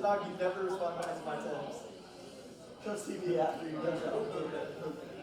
dog, you never respond back to my text. Come see me after you done that.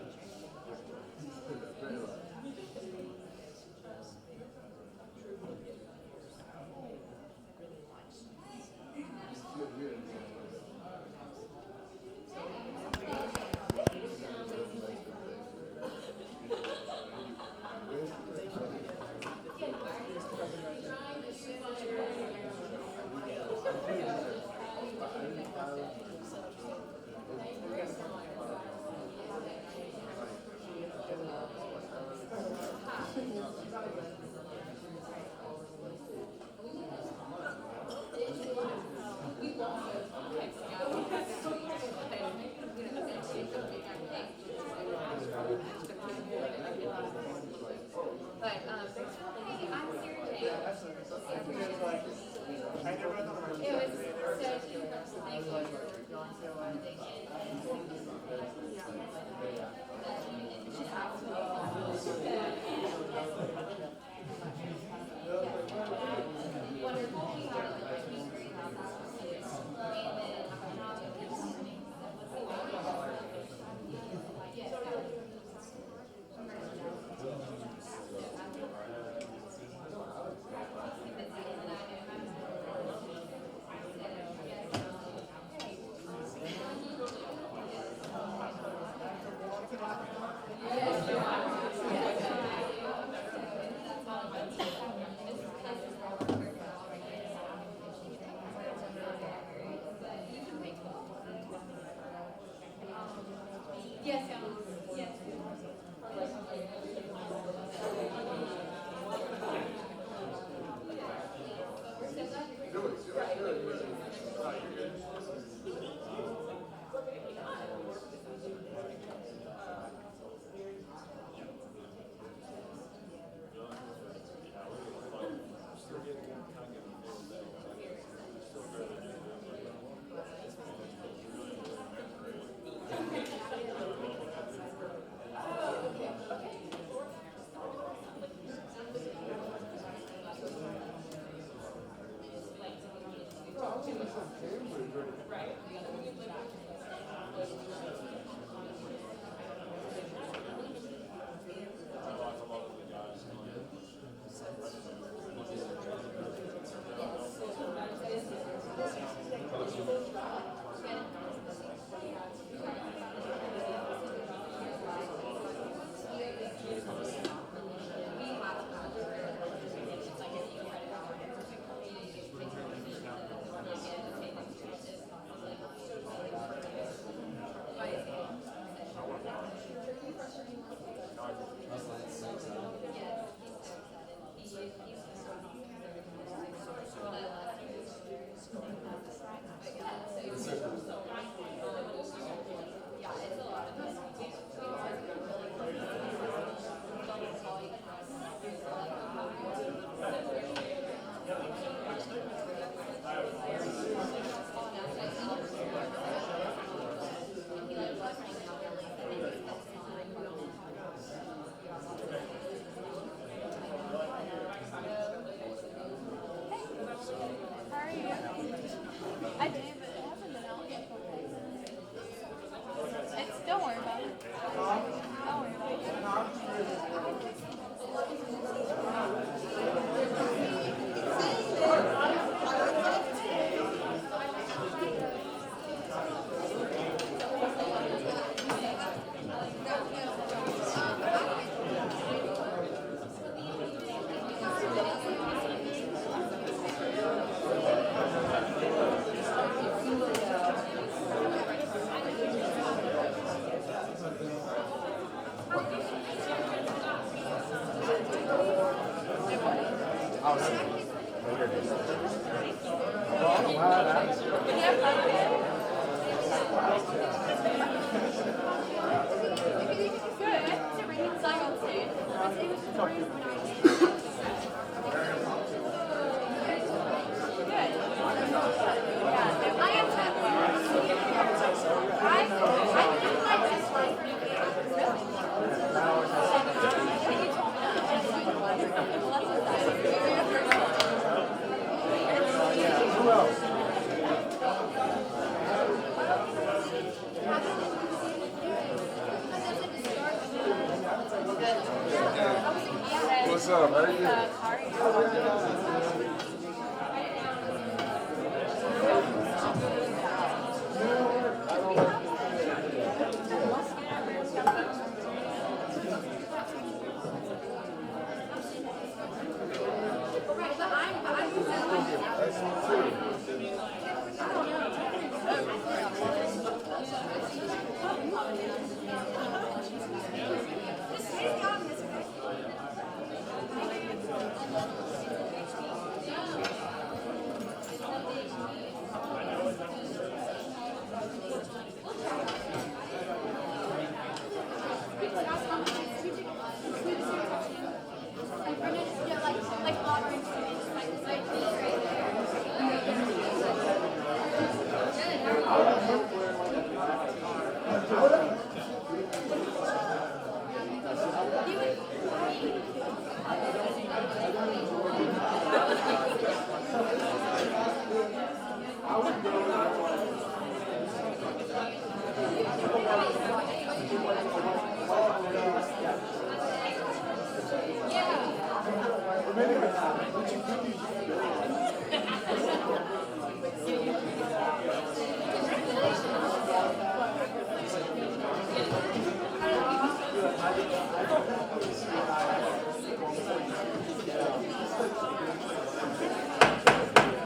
What's up? How you doing?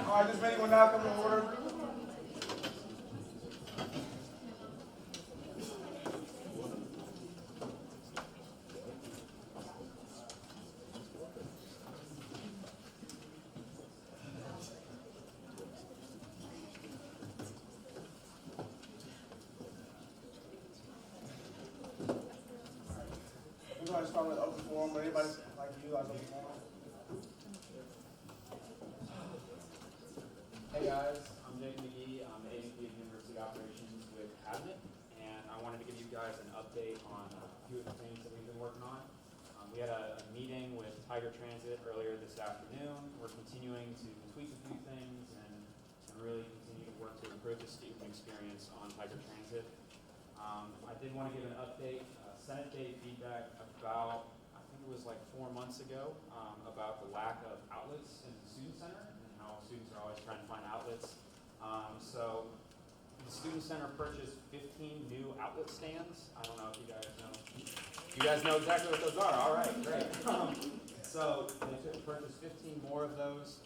All right, this meeting will now come to order. We're going to start with open forum. Would anybody like to utilize open forum? Hey guys, I'm Jake McGee. I'm the AVP of University Operations with Cabinet, and I wanted to give you guys an update on a few of the things that we've been working on. We had a meeting with Tiger Transit earlier this afternoon. We're continuing to tweak a few things and really continue to work to improve the student experience on Tiger Transit. I did want to give an update. Senate gave feedback about, I think it was like 4 months ago, about the lack of outlets in the student center and how students are always trying to find outlets. So the student center purchased 15 new outlet stands. I don't know if you guys know. You guys know exactly what those are. All right, great. So they purchased 15 more of those.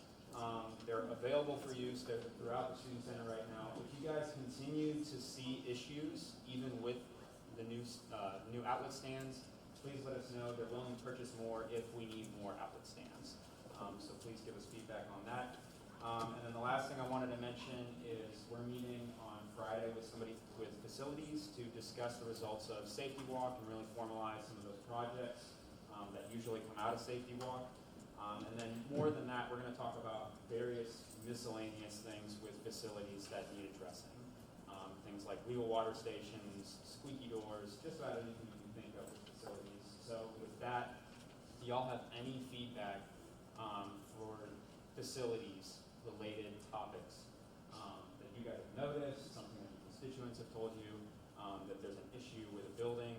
They're available for use. They're throughout the student center right now. If you guys continue to see issues, even with the new outlet stands, please let us know. They're willing to purchase more if we need more outlet stands. So please give us feedback on that. And then the last thing I wanted to mention is we're meeting on Friday with somebody with facilities to discuss the results of Safety Walk and really formalize some of those projects that usually come out of Safety Walk. And then more than that, we're going to talk about various miscellaneous things with facilities that need addressing. Things like legal water stations, squeaky doors, just about anything you can think of with facilities. So with that, do y'all have any feedback for facilities related topics that you guys have noticed, something that your constituents have told you, that there's an issue with a building?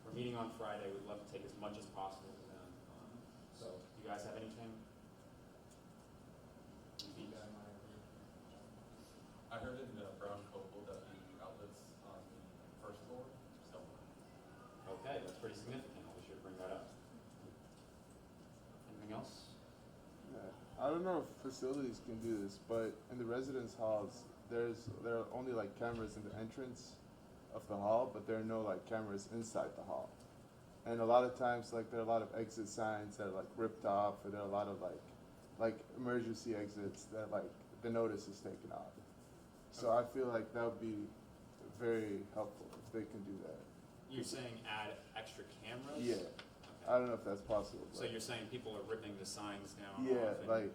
We're meeting on Friday. We'd love to take as much as possible to them. So do you guys have anything? Any feedback? I heard in Brown Copel that the outlets on the first floor, so. Okay, that's pretty significant. I'll be sure to bring that up. Anything else? Yeah. I don't know if facilities can do this, but in the residence halls, there are only like cameras in the entrance of the hall, but there are no like cameras inside the hall. And a lot of times, like there are a lot of exit signs that are like ripped off, or there are a lot of like emergency exits that like the notice is taken off. So I feel like that would be very helpful if they can do that. You're saying add extra cameras? Yeah. Okay. I don't know if that's possible. So you're saying people are ripping the signs down? Yeah, off and- like.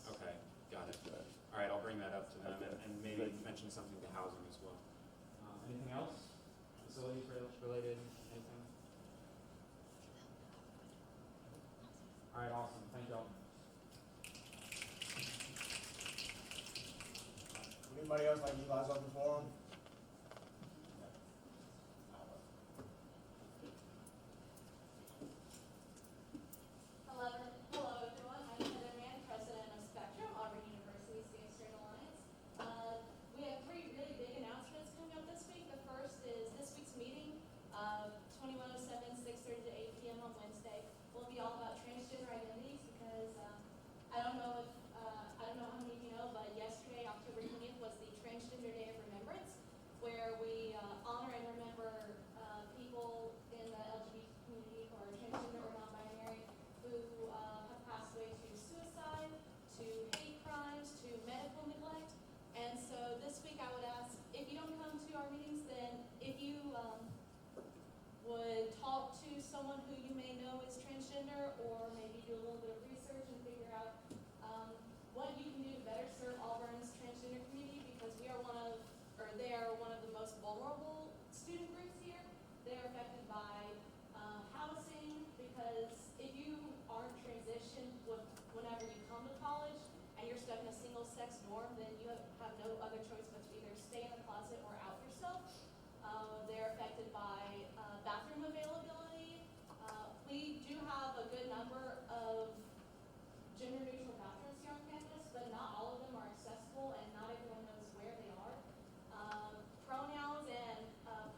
Okay, got it. that. All right, I'll bring that up to them Okay. and maybe mention something to housing as well. Anything else? Facilities related, anything? All right, awesome. Thank y'all. Anybody else like to utilize open forum? someone who you may know is transgender, or maybe do a little bit of research and figure out what you can do to better serve Auburn's transgender community, because they are one of the most vulnerable student groups here. They are affected by housing, because if you aren't transitioned whenever you come to college and you're stuck in a single-sex dorm, then you have no other choice but to either stay in the closet or out yourself. They're affected by bathroom availability. We do have a good number of gender-neutral bathrooms here on campus, but not all of them are accessible and not everyone knows where they are. Pronouns and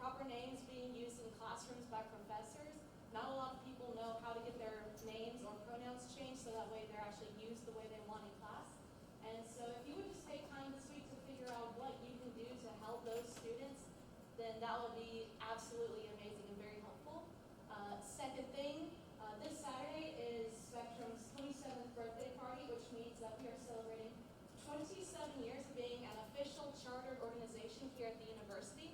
proper names being used in classrooms by professors. Not a lot of people know how to get their names or pronouns changed so that way they're actually used the way they want in class. And so if you would just take time this week to figure out what you can do to help those students, then that would be absolutely amazing and very helpful. Second thing, this Saturday is Spectrum's 27th birthday party, which means that we are celebrating 27 years of being an official chartered organization here at the university,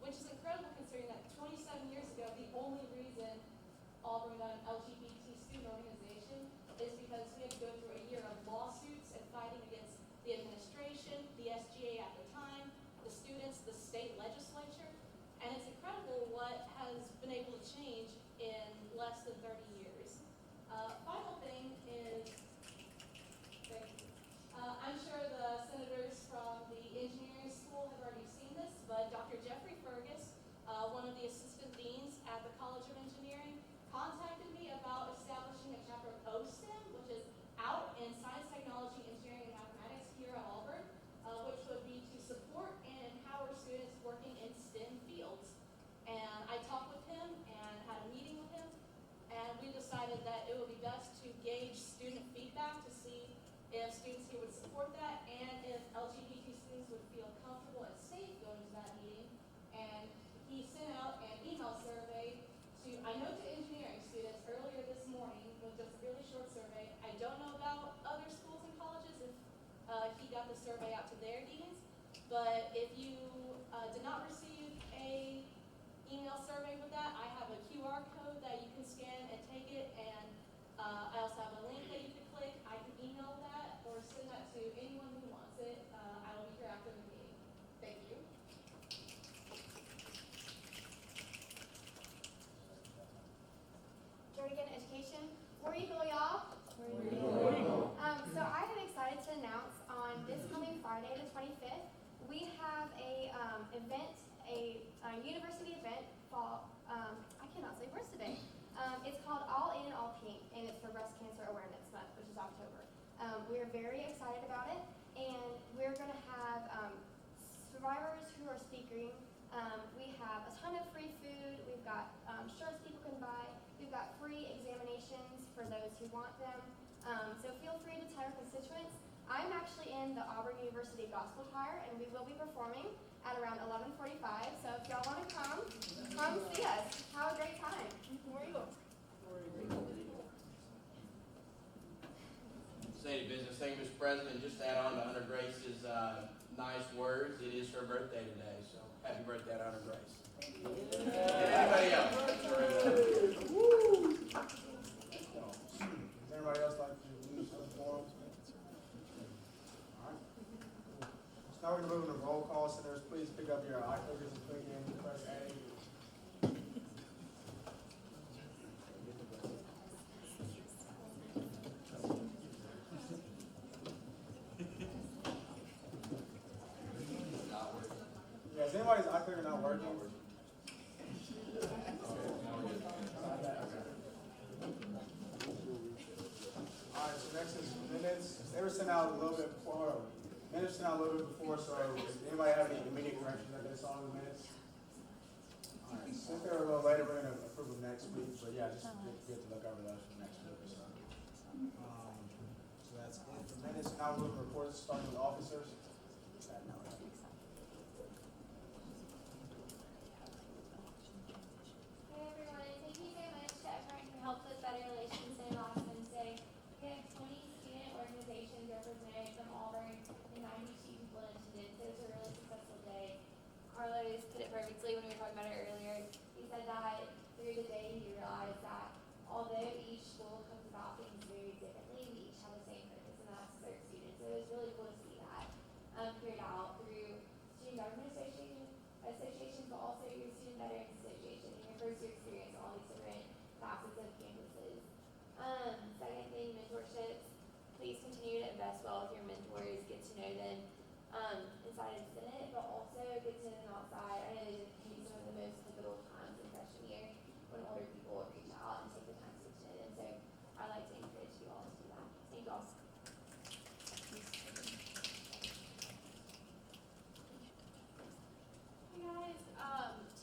which is incredible considering that 27 years ago, the only reason Auburn got an LGBT student organization is because we had to go through a year of lawsuits and fighting against the administration, the SGA at the time, the students, the state legislature, and it's incredible what has been able to change in less than 30 years. Final thing is, I'm sure the senators from the engineering school have already seen this, but Dr. Jeffrey Fergus, one of the assistant deans at the College of Engineering, contacted me about establishing a chapter of OSTEM, which is out in science, technology, engineering, and mathematics here at Auburn, which would be to support and empower students working in STEM fields. And I talked with him and had a meeting with him, and we decided that it would be best to gauge student feedback to see if students here would support that and if LGBT students would feel comfortable and safe going to that meeting. And he sent out an email survey to engineering students earlier this morning with just a really short survey. I don't know about other schools and colleges if he got the survey out to their deans, but if you did not receive a email survey with that, I have a QR code that you can scan and take it, and I also have a link that you can click. I can email that or send that to anyone who wants it. I will be here after the meeting. Thank you. Jordan Education. War Eagle, y'all. So I am excited to announce on this coming Friday, the 25th, we have a university event called, I cannot say words today. It's called All In, All Pink, and it's for Breast Cancer Awareness Month, which is October. We're very excited about it, and we're going to have survivors who are speaking. We have a ton of free food. We've got shirts people can buy. We've got free examinations for those who want them. So feel free to tell your constituents. I'm actually in the Auburn University Gospel Choir, and we will be performing at around 11:45. So if y'all want to come see us. Have a great time. Where are you going? City Business. Thank you, Mr. President. Just to add on to Hunter Grace's nice words, it is her birthday today, so happy birthday to Hunter Grace. Anybody else? Does anybody else like to use some forums? All right. So now we're going to move into roll call. Senators, please pick up your eye clickers and click in. Press A. Yeah, is anybody's eye clicker not working? Alright, so next is minutes. They were sent out a little bit before. Minutes sent out a little bit before, so does anybody have any immediate corrections that they saw in the minutes? Alright, since they were a little later, we're going to approve them next week, but yeah, just get to look over those for next week or so. So that's it for minutes. Now we'll move to reports, starting with officers. Hey everyone, thank you so much to everyone who helped with Better Relations Day last Wednesday. We had 20 student organizations represented from Auburn and 92 people in attendance. It was a really successful day. Carlos put it perfectly when we were talking about it earlier. He said that through the day he realized that excited Senate, but also get to them outside. I know these can be some of the most pivotal times in freshman year when older people reach out and take the time to attend. And so I like to encourage you all to do that. Thank you all. Hey guys,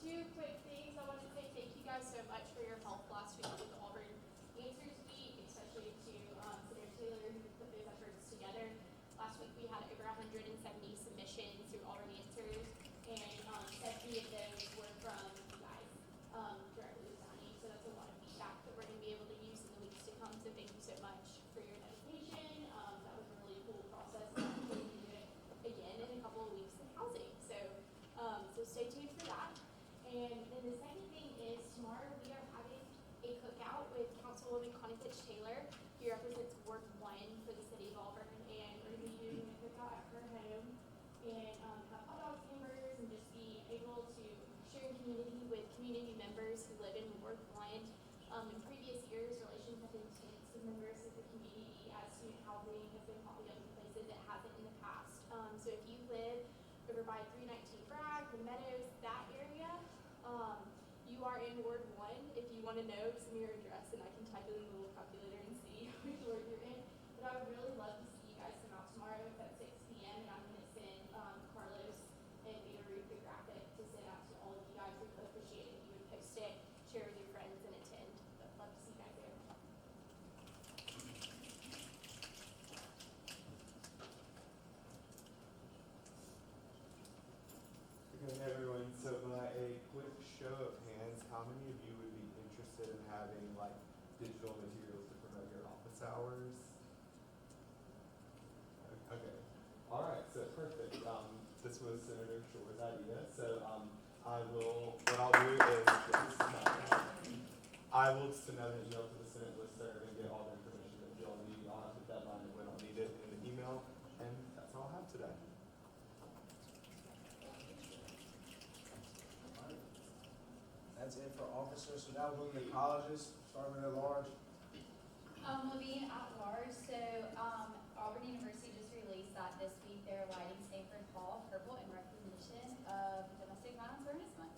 two quick things. I wanted to say thank you guys so much for your help last week with the Auburn Answers Week, especially to Senator Taylor who put those efforts together. Last week we had over 170 submissions through Auburn Answers, and 70 of those were from you guys directly with Donnie. So that's a lot of feedback that we're going to be able to use in the weeks to come. So thank you so much for your dedication. That was a really cool process. And hopefully we can do it again in a couple of weeks with housing. So stay tuned for that. And then the second thing is tomorrow we are having a cookout with Councilwoman Connie Taylor, who represents Ward 1 for the city of Auburn, and we're going to be doing a cookout at her home and have hot dogs, hamburgers, and just be able to share in community with community members who live in Ward 1. In previous years, relations have been tense with members of the community as student housing has been popping up in places it hasn't in the past. So if you live over by 319 Bragg, the Meadows, that area, you are in Ward 1. If you want to know, send me your address and I can type it in the little calculator and see which ward you're in. But I would really love to see you guys come out tomorrow. It's at 6 p.m. and I'm going to send Carlos and Ada Ruth the graphic to send out to all of you guys. We'd appreciate it if you would post it, share with your friends, and attend. But love to see you guys there. Good everyone, so by a quick show of hands, how many of you would be interested in having like digital materials to promote your office hours? Okay, all right, so perfect. This was Senator Shore's idea, so what I'll do is I will send out an email to the Senate listserv and get all the information that you all need. I'll have the deadline of when I'll need it in the email, and that's all I have today. That's it for officers. So now we'll move to colleges, starting at large. Being at large, so Auburn University just released that this week they're lighting Stanford Hall purple in recognition of Domestic Violence Awareness Month.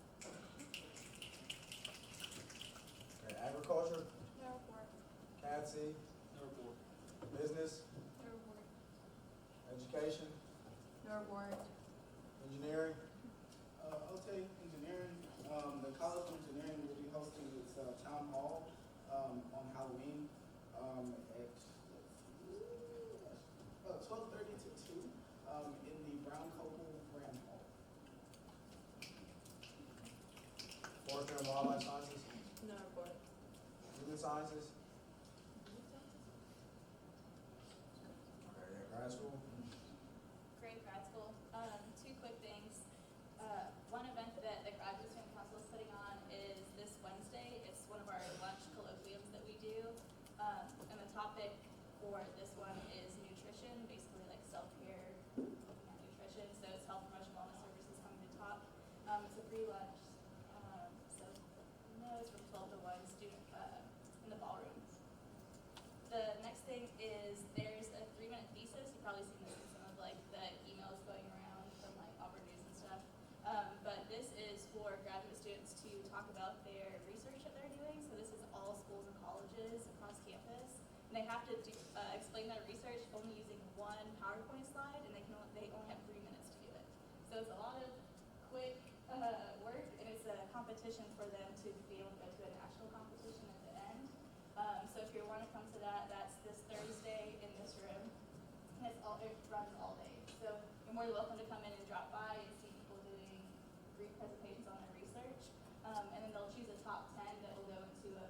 Okay, agriculture, No report. CATSI, No report. business, No report. education, No report. engineering. I'll take engineering. The College of Engineering will be hosting its town hall on Halloween at 12:30 to 2 in the Brown Copel Grand Hall. Forestry and Wildlife Sciences, No report. Human Sciences. Okay, grad school. Great grad school. Two quick things. One event that the Graduate Student Council is putting on is this Wednesday. It's one of our lunch colloquiums that we do. And the topic for this one is nutrition, basically like self-care, looking at nutrition. So it's health promotion wellness services coming to top. It's a free lunch. So no, it's from 12 to 1 student in the ballroom. The next thing is there's a 3-minute thesis. You've probably seen this in some of like the emails going around from like Auburn News and stuff. But this is for graduate students to talk about their research that they're doing. So this is all schools and colleges across campus. And they have to explain their research only using one PowerPoint slide, and they only have 3 minutes to do it. So it's a lot of quick work, and it's a competition for them to be able to go to a national competition at the end. So if you want to come to that, that's this Thursday in this room. And it runs all day. So you're more than welcome to come in and drop by and see people doing brief presentations on their research. And then they'll choose a top 10 that will go into a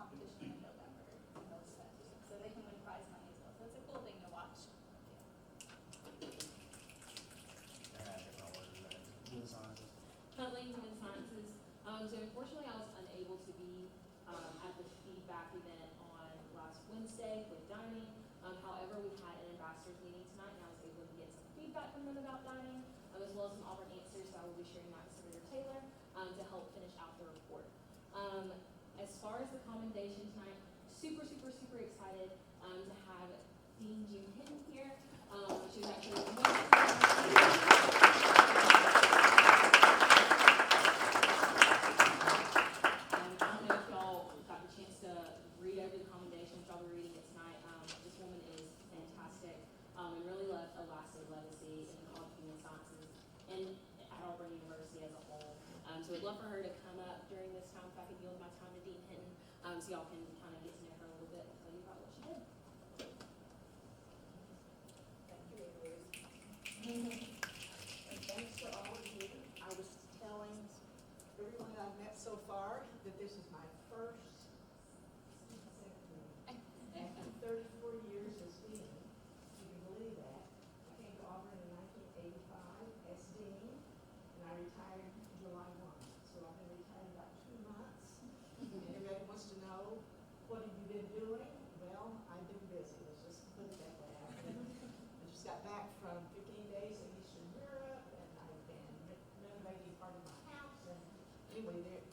competition in November. And they'll do that too. So they can win prize money as well. So it's a cool thing to watch. Human Sciences. Huntley Human Sciences. So unfortunately, I was unable to be at the feedback event on last Wednesday with dining. However, we had an ambassadors meeting tonight, and I was able to get some feedback from them about dining, as well as some Auburn answers. So I will be sharing that with Senator Taylor to help finish out the report. As far as the commendation tonight, super excited to have Dean June Hinton here. She was actually so y'all can kind of get to know her a little bit and tell you about what she did. Thank you, Ruth. And thanks to all of you. I was telling everyone that I've met so far that this is my first student senate meeting. After 34 years as dean, you can believe that. I came to Auburn in 1985 as dean, and I retired July 1. So I've been retired about 2 months. And everybody wants to know, what have you been doing? Well, I've been busy. Let's just put it that way. I just got back from 15 days in Eastern Europe, and I've been renovating part of my house, and anyway, there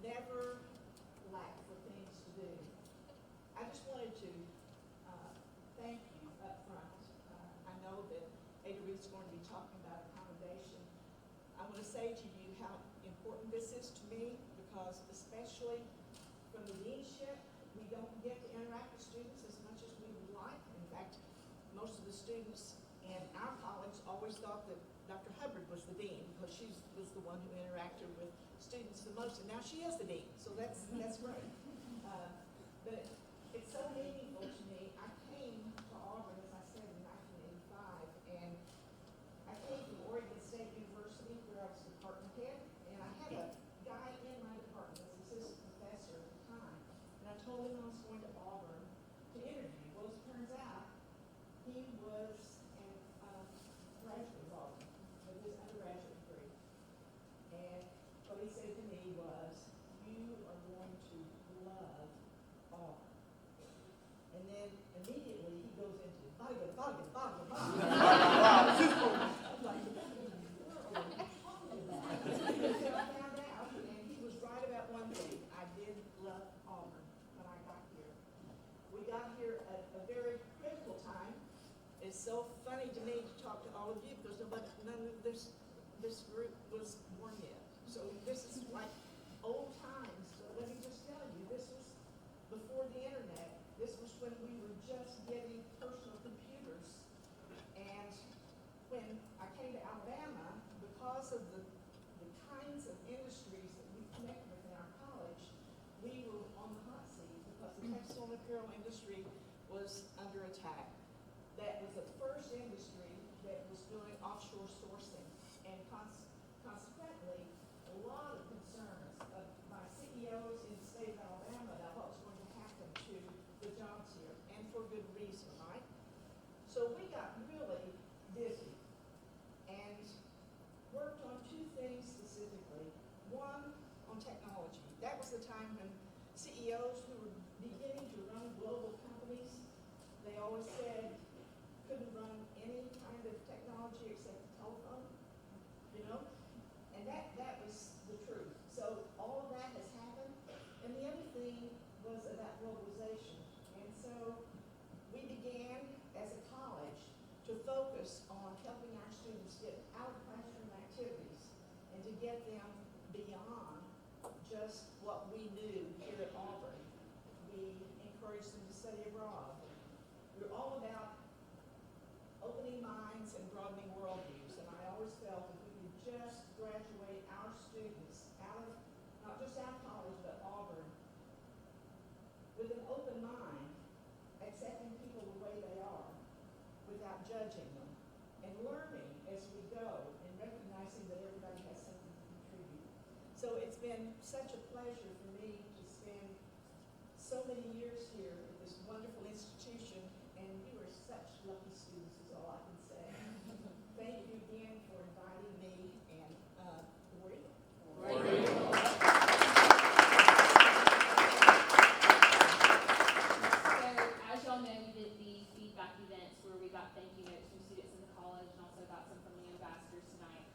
never lack for things to do. I just wanted to thank you up front. I know that Ada Ruth's going to be talking about accommodation. I want to say to you how important this is to me, because especially from the deanship, we don't get to interact with students as much as we would like. In fact, most of the students in our college always thought that Dr. Hubbard was the dean, because she was the one who interacted with students the most, and now she is the dean, so that's great. But it's so meaningful to me. I came to Auburn, as I said, in 1985, and I came from Oregon State University, where I was department head, and I had a guy in my department as assistant professor at the time, and I told him I was going to Auburn to interview. Well, as it turns out, he was a graduate of Auburn with his undergraduate degree. And what he said to me was, you are going to love Auburn. And then immediately he goes into Boggan. I'm like, what in the world are you talking about? Until I found out, and he was right about one thing. I did love Auburn when I got here. We got here at a very critical time. It's so funny to me to talk to all of you, because none of this group was born yet. So this is like old times. But let me just tell you, this was before the internet. This was when we were just getting personal computers. And when I came to Alabama, because of the kinds of industries that we connected with in our college, we were on the hot seat, because the textile and apparel industry was under attack. That was the first industry that was doing offshore sourcing, and consequently, a lot of concerns by CEOs in the state of Alabama about what was going to happen to the jobs here, and for good reason, right? So we got really busy and worked on 2 things specifically. One, on technology. That was the time when CEOs who were beginning to run global companies, they always said, couldn't run any kind of technology except the telephone, you know? And that was the truth. So all of that has happened. And the other thing was about globalization. And so we began as a college to focus on helping our students get out of classroom activities and to get them beyond just what we knew here at Auburn. We encouraged them to study abroad. We're all about opening minds and broadening worldviews, and I always felt if we could just graduate our students out of, not just out of college, but Auburn, with an open mind, accepting people the way they are, without judging them, and learning as we go, and recognizing that everybody has something to contribute. So it's been such a pleasure for me to spend so many years here at this wonderful institution, and you are such lucky students is all I can say. Thank you again for inviting me, and War Eagle. War Eagle. So as y'all know, we did the feedback events where we got thank you notes from students in the college, and also got some from the ambassadors tonight.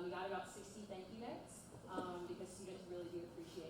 We got about 60 thank you notes, because students really do appreciate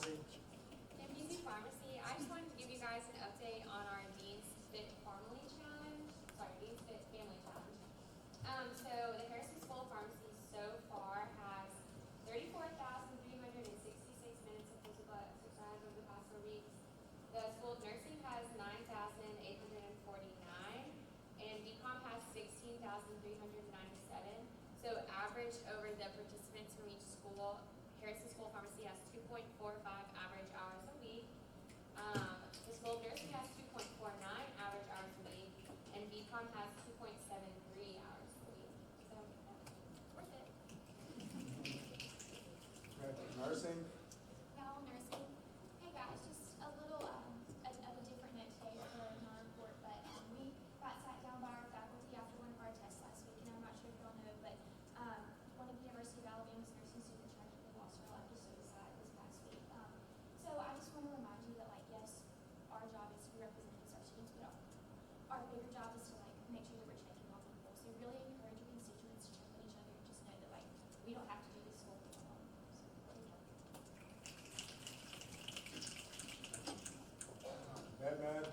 Pharmacy. MPC Pharmacy, I just wanted to give you guys an update on our Dean's Fit Family Challenge. Dean's Fit Family Challenge. So the Harrison School of Pharmacy so far has 34,366 minutes of physical exercise over the past 4 weeks. The School of Nursing has 9,849, and BCom has 16,397. So average over the participants from each school, Harrison School of Pharmacy has 2.45 average hours a week. The School of Nursing has 2.49 average hours a week, and BCom has 2.73 hours a week. So, yeah, worth it. Nursing. Now, nursing. Hey guys, just a little of a different note today for our report, but we got sat down by our faculty after one of our tests last week, and I'm not sure if y'all know, but one of the University of Alabama's nursing students tragically lost her life to suicide this past week. So I just want to remind you that, like, yes, our job is to be representatives of our students, but our bigger job is to, like, make sure that we're checking on people. So really encourage your constituents to check on each other and just know that, like, we don't have to do this whole thing alone. So, good job. Med.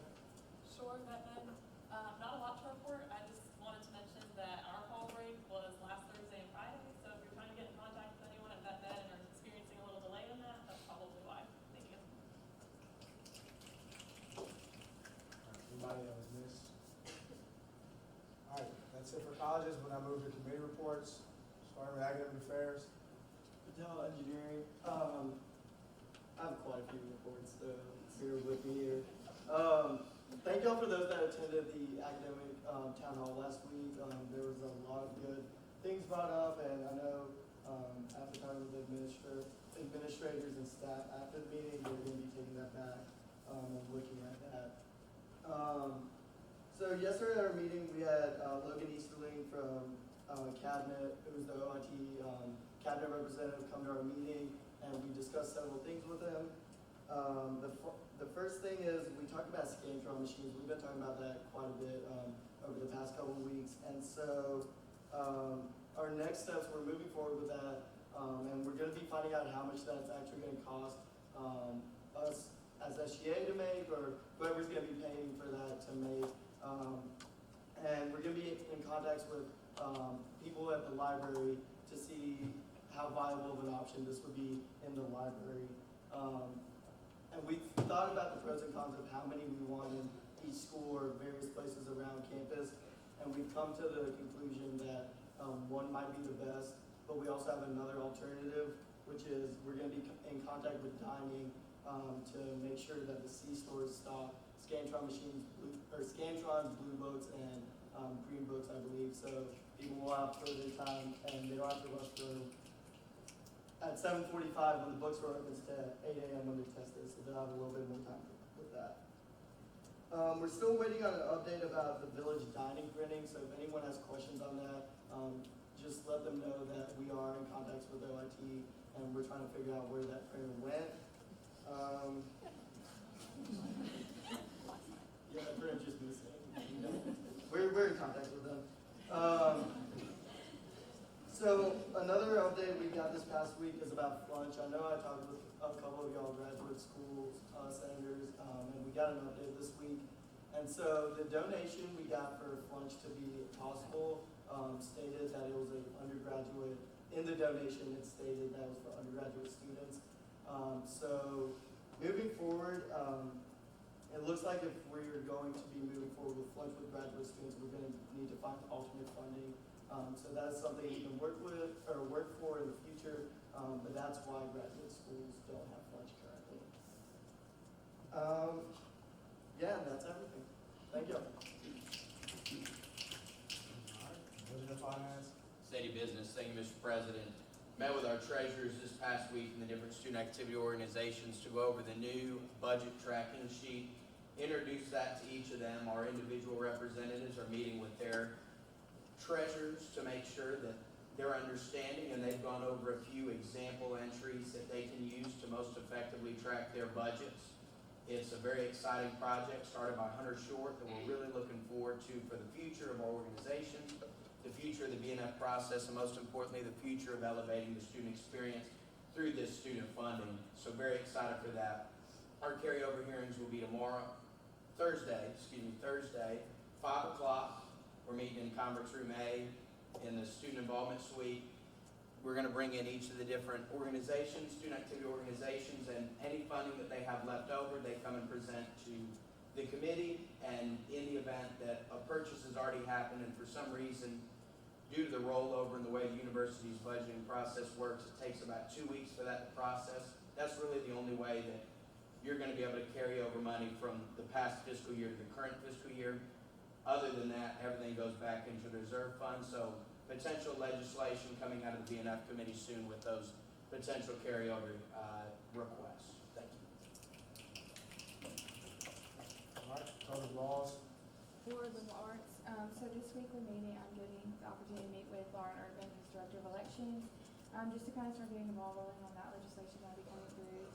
Sure, Batman. Not a lot to report. I just wanted to mention that our fall break was last Thursday and Friday, so if you're trying to get in contact with anyone at that and are experiencing a little delay in that, that's probably why. Thank you. Anybody else missed? All right, that's it for colleges. We'll now move to committee reports, starting with academic affairs. Patel Engineering. I have quite a few reports, so bear with me here. Thank y'all for those that attended the academic town hall last week. There was a lot of good things brought up, and I know after talking with the administrators and staff after the meeting, they're going to be taking that back and looking at that. So yesterday at our meeting, we had Logan Easterling from Cabinet, who's the OIT Cabinet representative, come to our meeting, and we discussed several things with him. The first thing is we talked about Scantron machines. We've been talking about that quite a bit over the past couple of weeks, and so our next steps, we're moving forward with that, and we're going to be finding out how much that's actually going to cost us as SGA to make, or whoever's going to be paying for that to make. And we're going to be in contact with people at the library to see how viable of an option this would be in the library. And we thought about the pros and cons of how many we want in each school or various places around campus, and we've come to the conclusion that one might be the best, but we also have another alternative, which is we're going to be in contact with dining to make sure that the C-stores stock Scantron machines, Scantrons, Blue Books, and Green Books, I believe, so people will have further time, and they don't have to rush through at 7:45 when the books are open to 8 a.m. when they're tested, so they'll have a little bit more time with that. We're still waiting on an update about the village dining printing, so if anyone has questions on that, just let them know that we are in contact with OIT, and we're trying to figure out where that printer went. Yeah, that printer's just missing. We're in contact with them. So another update we got this past week is about lunch. I know I talked with a couple of y'all graduate school senators, and we got an update this week. And so the donation we got for lunch to be possible stated that it was an undergraduate. In the donation, it stated that it was for undergraduate students. So moving forward, it looks like if we're going to be moving forward with lunch with graduate students, we're going to need to find alternate funding. So that's something we can work with or work for in the future, but that's why graduate schools don't have lunch currently. Yeah, and that's everything. Thank you. Budget and finance. City business, thank you, Mr. President. Met with our treasurers this past week and the different student activity organizations to go over the new budget tracking sheet, introduce that to each of them. Our individual representatives are meeting with their treasurers to make sure that they're understanding, and they've gone over a few example entries that they can use to most effectively track their budgets. It's a very exciting project started by Hunter Short that we're really looking forward to for the future of our organization, the future of the BNF process, and most importantly, the future of elevating the student experience through this student funding. So very excited for that. Our carryover hearings will be Thursday, 5 o'clock. We're meeting in Conference Room A in the Student Involvement Suite. We're going to bring in each of the different organizations, student activity organizations, and any funding that they have left over, they come and present to the committee. And in the event that a purchase has already happened and for some reason, due to the rollover and the way the university's budgeting process works, it takes about 2 weeks for that to process. That's really the only way that you're going to be able to carry over money from the past fiscal year to the current fiscal year. Other than that, everything goes back into the reserve fund. So potential legislation coming out of the BNF committee soon with those potential carryover requests. Thank you. All right, cover laws. For liberal arts, so this week we're meeting, I'm getting the opportunity to meet with Lauren Urban, who's Director of Elections, just to kind of start getting the ball rolling on that legislation that'll be coming through,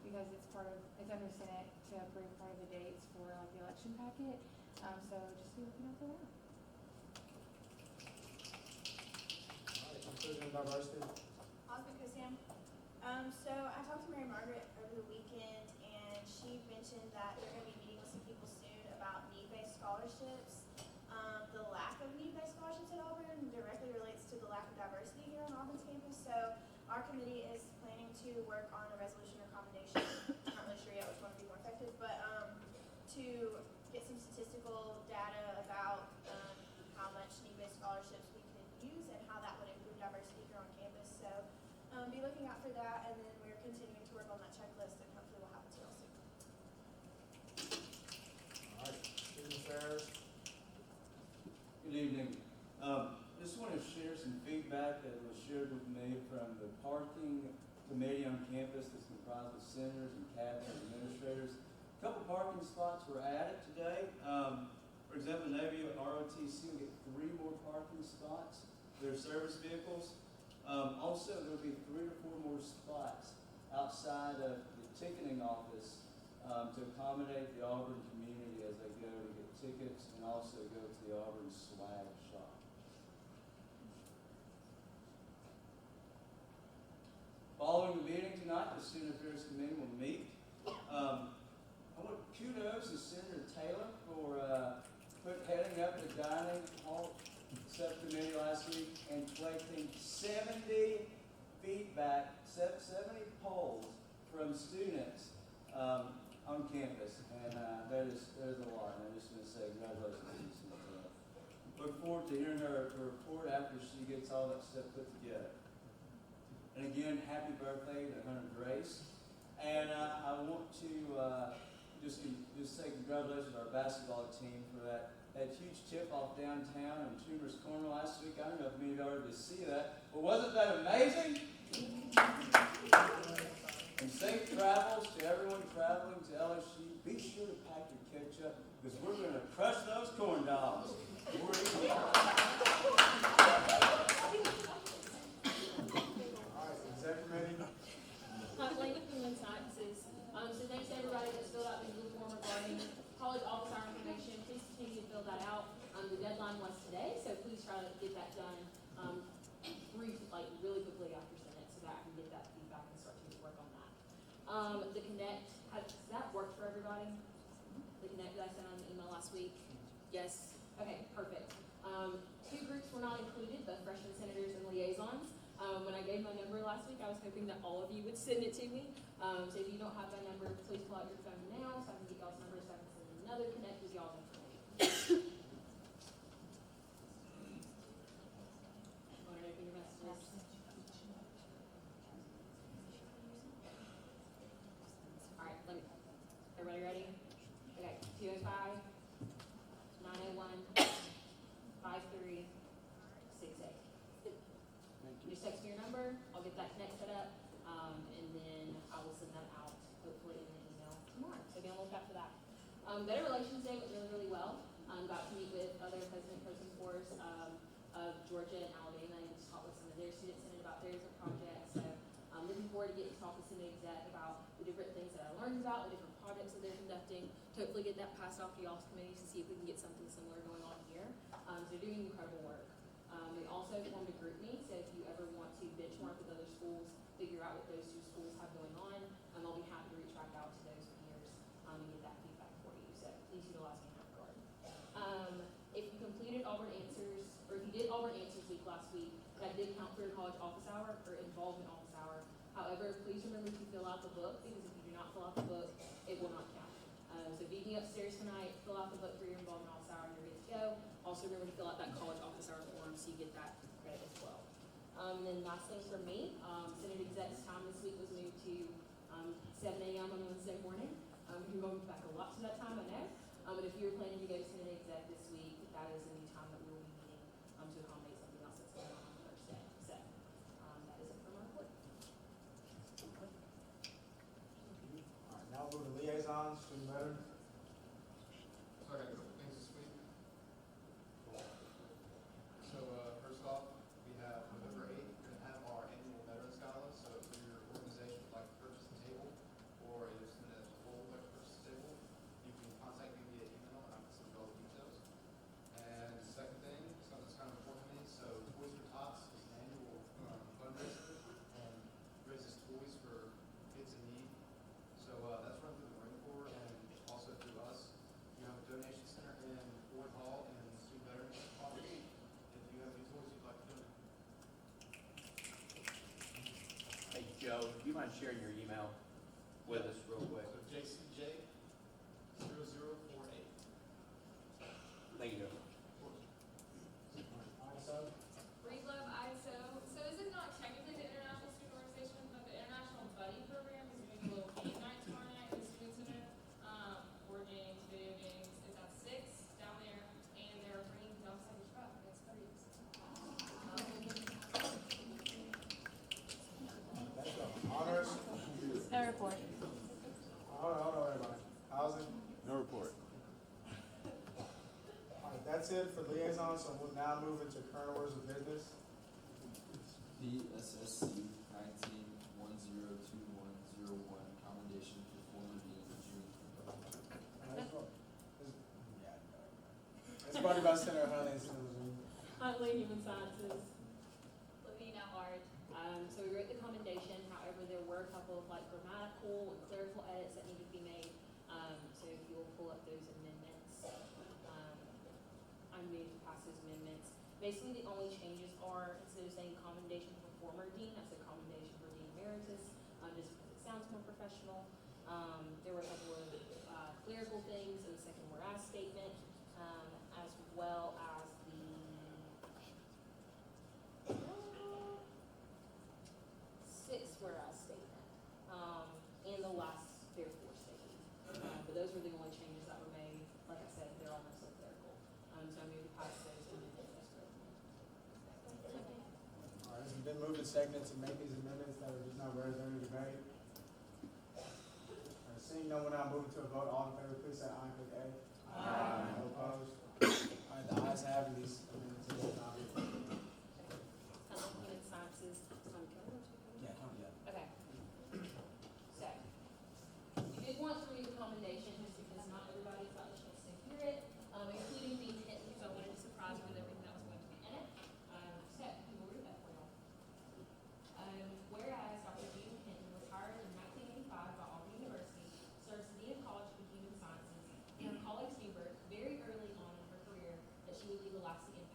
because it's under Senate to approve part of the dates for like the election packet, so just be looking out for that. All right, inclusion and diversity. Osmond Kosiam. So I talked to Mary Margaret over the weekend, and she mentioned that they're going to be meeting with some people soon about need-based scholarships. The lack of need-based scholarships at Auburn directly relates to the lack of diversity here on Auburn's campus. So our committee is planning to work on a resolution or commendation. I'm not really sure yet which one would be more effective, but to get some statistical data about how much need-based scholarships we could use and how that would improve diversity here on campus. So be looking out for that, and then we're continuing to work on that checklist, and hopefully we'll have it to y'all soon. All right, student affairs. Good evening. Just want to share some feedback that was shared with me from the parking committee on campus that's comprised of senators and cabinet administrators. A couple parking spots were added today. For example, Navy ROTC will get 3 more parking spots. They're service vehicles. Also, there will be 3 or 4 more spots outside of the ticketing office to accommodate the Auburn community as they go to get tickets and also go to the Auburn swag shop. Following the meeting tonight, the Student Affairs Committee will meet. I want kudos to Senator Taylor for heading up the dining hall subcommittee last week and collecting 70 feedback, 70 polls from students on campus, and that is a lot. And I'm just going to say congratulations to Senator. Look forward to hearing her report after she gets all that stuff put together. And again, happy birthday to Hunter Grace. And I want to just say congratulations to our basketball team for that huge tip-off downtown in Tumors Corner last week. I don't know if many of y'all were to see that, but wasn't that amazing? And safe travels to everyone traveling to LSU. Be sure to pack your ketchup because we're going to crush those corn dogs. Lady Human Sciences. So thanks to everybody that's filled out the Google form regarding college office hour information. Please continue to fill that out. The deadline was today, so please try to get that done really quickly after Senate so that I can get that feedback and start to work on that. The Connect, does that work for everybody? The Connect that I sent on the email last week? Yes? Okay, perfect. 2 groups were not included, the freshmen senators and liaisons. When I gave my number last week, I was hoping that all of you would send it to me. So if you don't have my number, please pull out your phone now so I can get y'all's numbers so I can send another Connect with y'all's information. Want to open your messages? All right, everybody ready? Okay, 205, 901, 5368. Just text me your number, I'll get that Connect set up, and then I will send that out hopefully in an email tomorrow. So be on the lookout for that. Better Relations Day went really, really well. Got to meet with other president pro tempores of Georgia and Alabama and just talk with some of their student senate about theirs and projects. So I'm looking forward to getting to talk with Senate exec about the different things that I learned about, the different projects that they're conducting, to hopefully get that passed off to y'all's committees to see if we can get something similar going on here. So they're doing incredible work. We also formed a group meet, so if you ever want to benchmark with other schools, figure figure out what those two schools have going on, I'll be happy to reach back out to those peers, and get that feedback for you, so please utilize me in that regard. If you completed Auburn Answers, or if you did Auburn Answers Week last week, that did count for your college office hour, or involvement office hour. However, please remember to fill out the book, because if you do not fill out the book, it will not count. So if you can upstairs tonight, fill out the book for your involvement office hour, and you're good to go. Also remember to fill out that college office hour form, so you get that credit as well. And then last thing for me, Senate Exec's time this week was moved to 7 a.m. on Wednesday morning. You're going back a lot to that time, I know. But if you're planning to go to Senate Exec this week, that is a new time that we will be meeting to accommodate something else that's going on Thursday. So that is it for my report. All right, now we'll move to liaisons, student veterans. So I got a couple things this week. So first off, we have November 8th, we're going to have our annual Veterans Gala. So if your organization would like to purchase a table, or if someone as a whole would like to purchase a table, you can contact me via email and I can send you all the details. And the second thing, something that's kind of important to me, so Toys for Tots is an annual fundraiser and raises toys for kids in need. So that's run through the Marine Corps and also through us. You have a donation center in Ford Hall and Student Veterans Office. If you have any toys you'd like to donate. Hey, Joe, do you mind sharing your email with us real quick? So JCJ0048. Thank you, Joe. ISO. Green Globe ISO. So this is not technically the International Student Organization, but the International Buddy Program is doing a little game night tomorrow night at the Student Center. Board games, video games. It's at 6 down there, and they're bringing dumps on the truck. It's pretty Let's go. Honors. No report. Hold on, everybody. Housing. No report. All right, that's it for liaisons, so we'll now move into current orders of business. PSSC 19-102101, commendation for former dean June. It's brought to you by Senator Huntley and Senator Zoom. Huntley, Human Sciences. Lavina Hard. So we wrote the commendation, however, there were a couple of grammatical and clerical edits that needed to be made. So if you'll pull up those amendments, I'm moving to pass those amendments. Basically, the only changes are, instead of saying commendation for former dean, I said commendation for dean emeritus, just because it sounds more professional. There were a couple of clerical things in the second whereas statement, as well as the sixth whereas statement, and the last therefore statement. But those were the only changes that were made. Like I said, they're all mostly clerical. So I'm moving to pass those amendments as written. All right, it's been moved and seconded to make these amendments that are just not read during the debate. All right, seeing no one now moving to a vote, all in favor, please say aye, click A. Aye. No opposed? All right, the ayes have it, these amendments are adopted. Human Sciences. Yeah, come, yeah. Okay. So, you did want to read the commendation just because not everybody got a chance to hear it, including Dean Hinton, so I wanted to surprise you with everything that was going to be in it. So, we will read that for y'all. Whereas Dr. Dean Hinton was hired in 1985 by Auburn University, serves as Dean of College for Human Sciences, and her colleagues knew very early on in her career that she would leave a lasting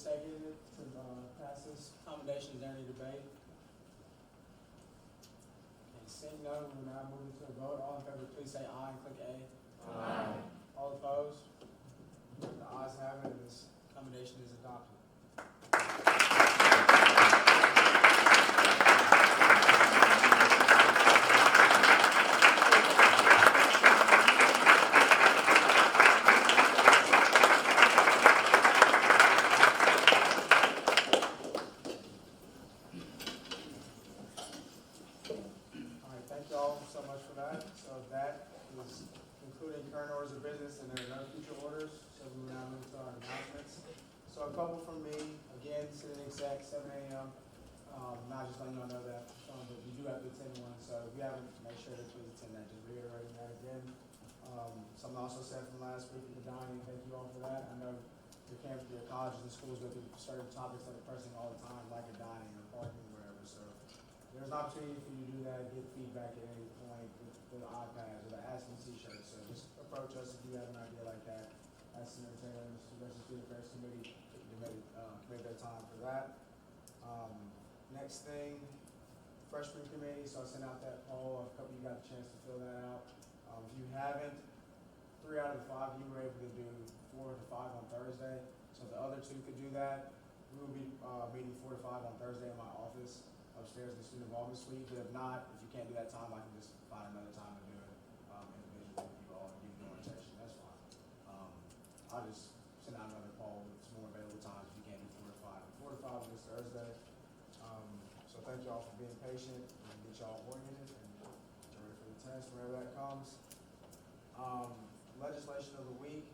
seconded to pass this commendation. Is there any debate? Okay, seeing none, we will now move into a vote. All in favor, please say aye and click A. Aye. All opposed? The ayes have it, and this commendation is adopted. All right, thank you all so much for that. So that is concluding current orders of business, and there are no future orders, so we will now move to our announcements. So a couple from me, again, sitting exec, 7 a.m. Not just letting y'all know that, but you do have to attend one, so if you haven't, make sure to please attend that, just reiterating that again. Something also said from last week with the dining, thank you all for that. I know your campus, your colleges and schools go through certain topics that are pressing all the time, like a dining or parking, wherever, so there's an opportunity for you to do that, get feedback at any point with the iPads or the Ask Me t-shirts, so just approach us if you have an idea like that. Ask Senator Taylor and the Student Affairs Committee, commit their time for that. Next thing, freshman committee, so I sent out that poll, a couple of you got a chance to fill that out. If you haven't, 3 out of the 5 of you were able to do 4 to 5 on Thursday, so the other 2 could do that. We will be meeting 4 to 5 on Thursday in my office upstairs in the student involvement suite, but if not, if you can't do that time, I can just find another time to do it individually with you all and give you orientation, that's fine. I'll just send out another poll with some more available times if you can't do 4 to 5. 4 to 5 this Thursday. So thank y'all for being patient and get y'all oriented and get ready for the test whenever that comes. Legislation of the week,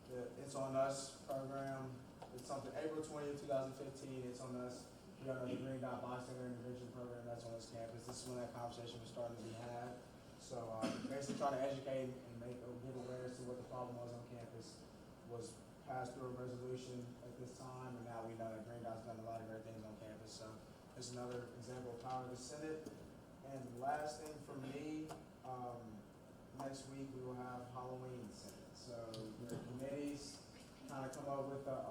the It's On Us program. It's something April 20th, 2015. It's On Us. We got the Green Dot Bystander Intervention Program that's on this campus. This is when that conversation was starting to be had. So basically trying to educate and give awareness to what the problem was on campus. Was passed through a resolution at this time, and now we know that Green Dot's done a lot of great things on campus. So it's another example of power of the Senate. And last thing for me, next week we will have Halloween Senate. So your committees kind of come up with a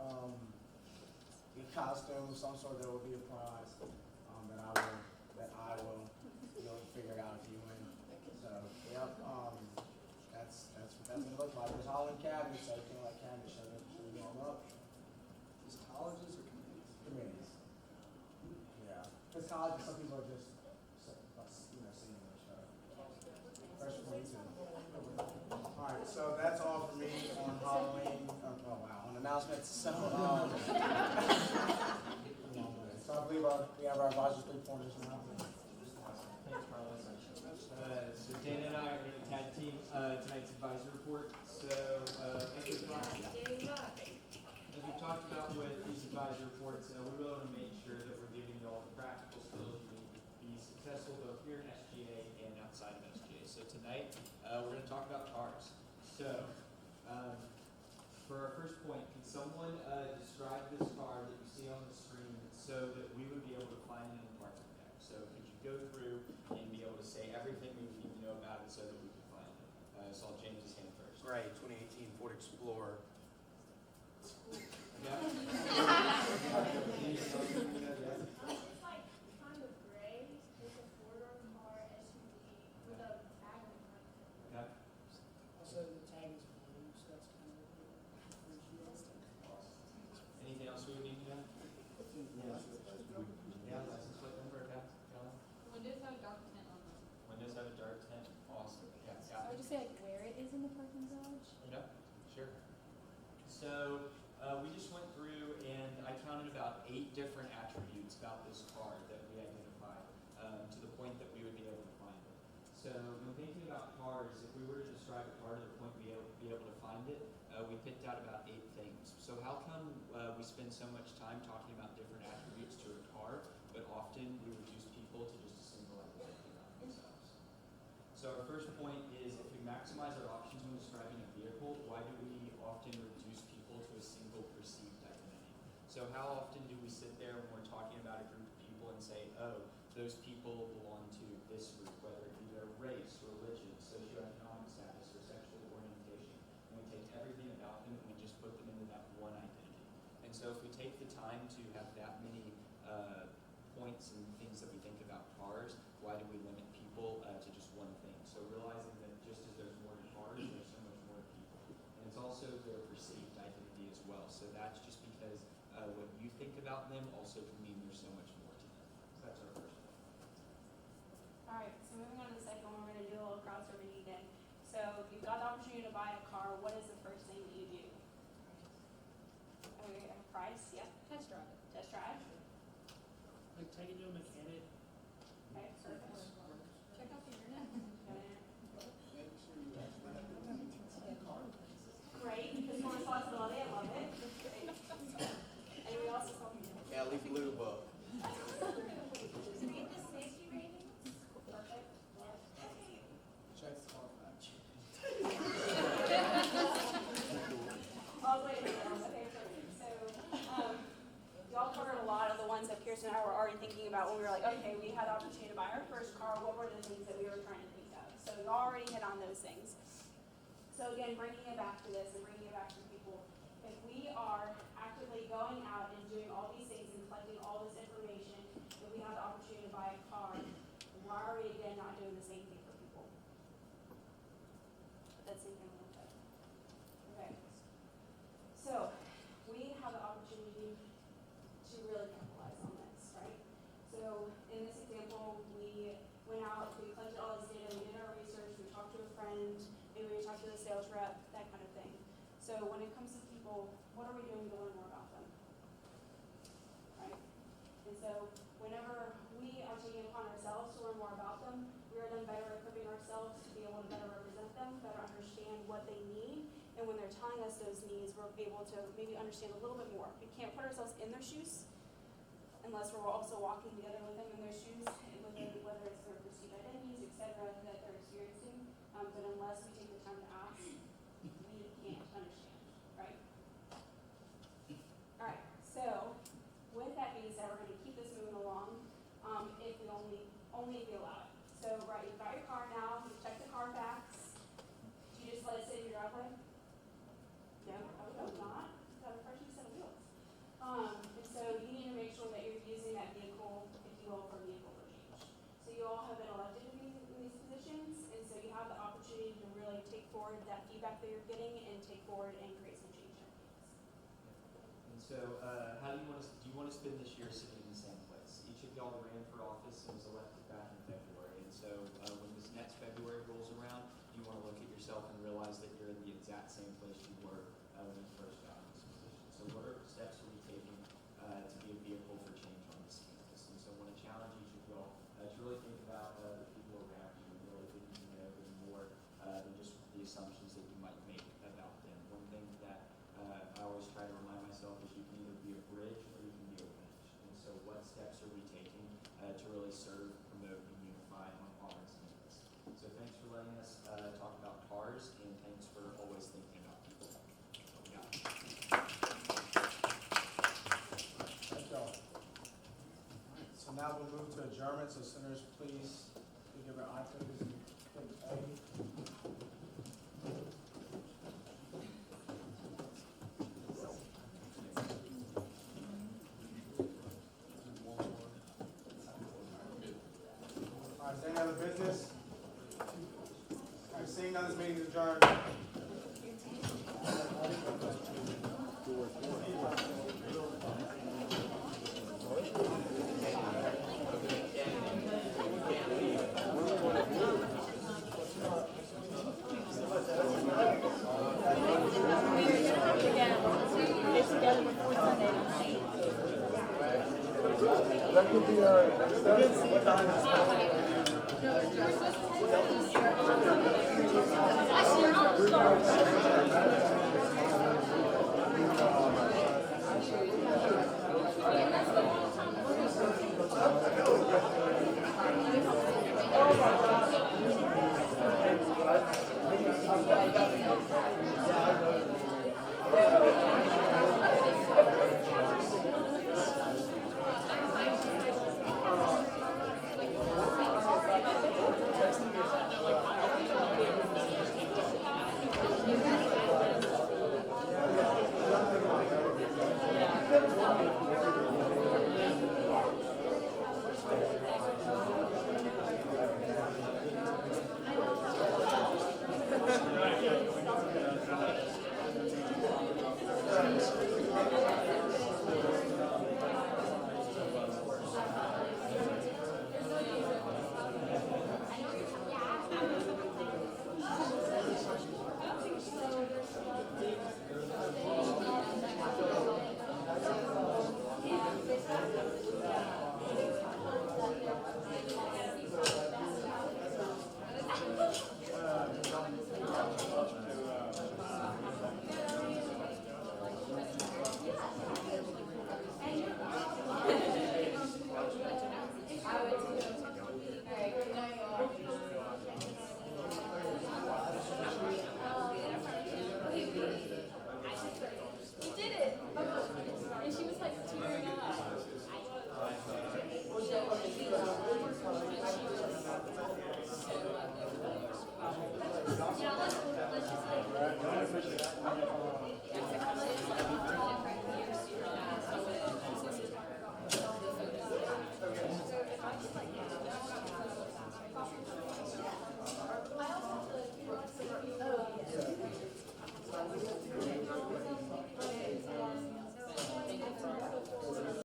costume of some sort that will be a prize that I will you'll figure it out if you win. So yep, that's what it looks like. There's Halloween cabinets, so you can't let cabinets show them up. Is it colleges or committees? Committees. Yeah, because colleges, some people are just seeing the show. Freshman too. All right, so that's all for me on Halloween. Oh wow, on announcements. So so I believe we have our advisory 3 pointers now. Thanks, Carlos. So Dana and I are going to tag team tonight's advisory report. So as we talked about with these advisory reports, we really want to make sure that we're giving you all the practical skills you need to be successful both here in SGA and outside of SGA. So tonight we're going to talk about cars. So for our first point, can someone describe this car that you see on the screen so that we would be able to find it in the parking deck? So could you go through and be able to say everything we would need to know about it so that we can find it? So I'll James's hand first. Great, 2018 Ford Explorer. Yeah. It's like kind of gray. It's a 4-door car SUV with a tag on the front. Okay. Also, the tag is blue, so that's kind of Anything else we would need to know? Yeah, license plate number, okay. John? Windows have a dark tint on them. Windows have a dark tint. Awesome. Yeah. I would just say like where it is in the parking garage. Yeah, sure. So we just went through and I counted about 8 different attributes about this car that we identified to the point that we would be able to find it. So when thinking about cars, if we were to describe a car to the point we would be able to find it, we picked out about 8 things. So how come we spend so much time talking about different attributes to a car, but often we reduce people to just a single identity about themselves? So our first point is if we maximize our options when describing a vehicle, why do we often reduce people to a single perceived identity? So how often do we sit there when we're talking about a group of people and say, oh, those people belong to this group, whether it be their race, religion, socioeconomic status, or sexual orientation, and we take everything about them and we just put them into that one identity. And so if we take the what you think about them also can mean there's so much more to them. So that's our first one. Alright, so moving on to the second one, we're gonna do a little crowd survey again. So you've got the opportunity to buy a car, what is the first thing that you do? Okay, a price, yep. Test drive it. Test drive. Like take it to a mechanic. Okay, perfect. Check out the internet. Great, fiscal responsibility, I love it. Great. Anybody else? Cali Blue Book. Read the safety ratings. Perfect. Check the Carfax. Oh, wait a minute, okay, perfect. So, y'all covered a lot of the ones that Kirsten and I were already thinking about when we were like, okay, we had the opportunity to buy our first car, what were the things that we were trying to think of? So y'all already hit on those things. So again, bringing it back to this and bringing it back to people, if we are actively going out and doing all these things and collecting all this information, if we have the opportunity to buy a car, why are we again not doing the same thing for people? That's thinking a little bit. Okay. So, we have the opportunity to really capitalize on this, right? So, in this example, we went out, we collected all this data, we did our research, we talked to a friend, maybe we talked to the sales rep, that kind of thing. So, when it comes to people, what are we doing to learn more about them? Right? And so, whenever we are taking it upon ourselves to learn more about them, we are then better equipping ourselves to be able to better represent them, better understand what they need, and when they're telling us those needs, we're able to maybe understand a little bit more. We can't put ourselves in their shoes unless we're also walking together with them in their shoes, whether it's their perceived identities, etc., that they're experiencing. But unless we take the time to ask, we can't understand, right? All right. So, with that being said, we're going to keep this moving along. If we only if we allow it. So, right, you've got your car now. You've checked the Carfax. Do you just let it sit in your driveway? No, I would hope not. It's got a fresh new set of wheels. And so you need to make sure that you're using that vehicle, if you will, for vehicle for change. So you all have been elected in these positions, and so you have the opportunity to really take forward that feedback that you're getting and take forward and create some change in things. And so, how do you want to spend this year sitting in the same place? Each of y'all ran for office and was elected back in February. And so, when this next February rolls around, you want to look at yourself and realize that you're in the exact same place you were when you first got in this position. So, what are steps are we taking to be a vehicle for change on this campus? And so, I want to challenge each of y'all to really think about the people around you and really getting to know them more than just the assumptions that you might make about them. One thing that I always try to remind myself is you can either be a bridge or you can be a wedge. And so what steps are we taking to really serve, promote, and unify on Auburn's campus? So thanks for letting us talk about cars, and thanks for always thinking about people. Yeah. Thank y'all. Alright, so now we'll move to adjournment, so senators, please give your eye clickers and click A. Alright, is there any other business? Alright, seeing none, this meeting is adjourned. That could be our next step.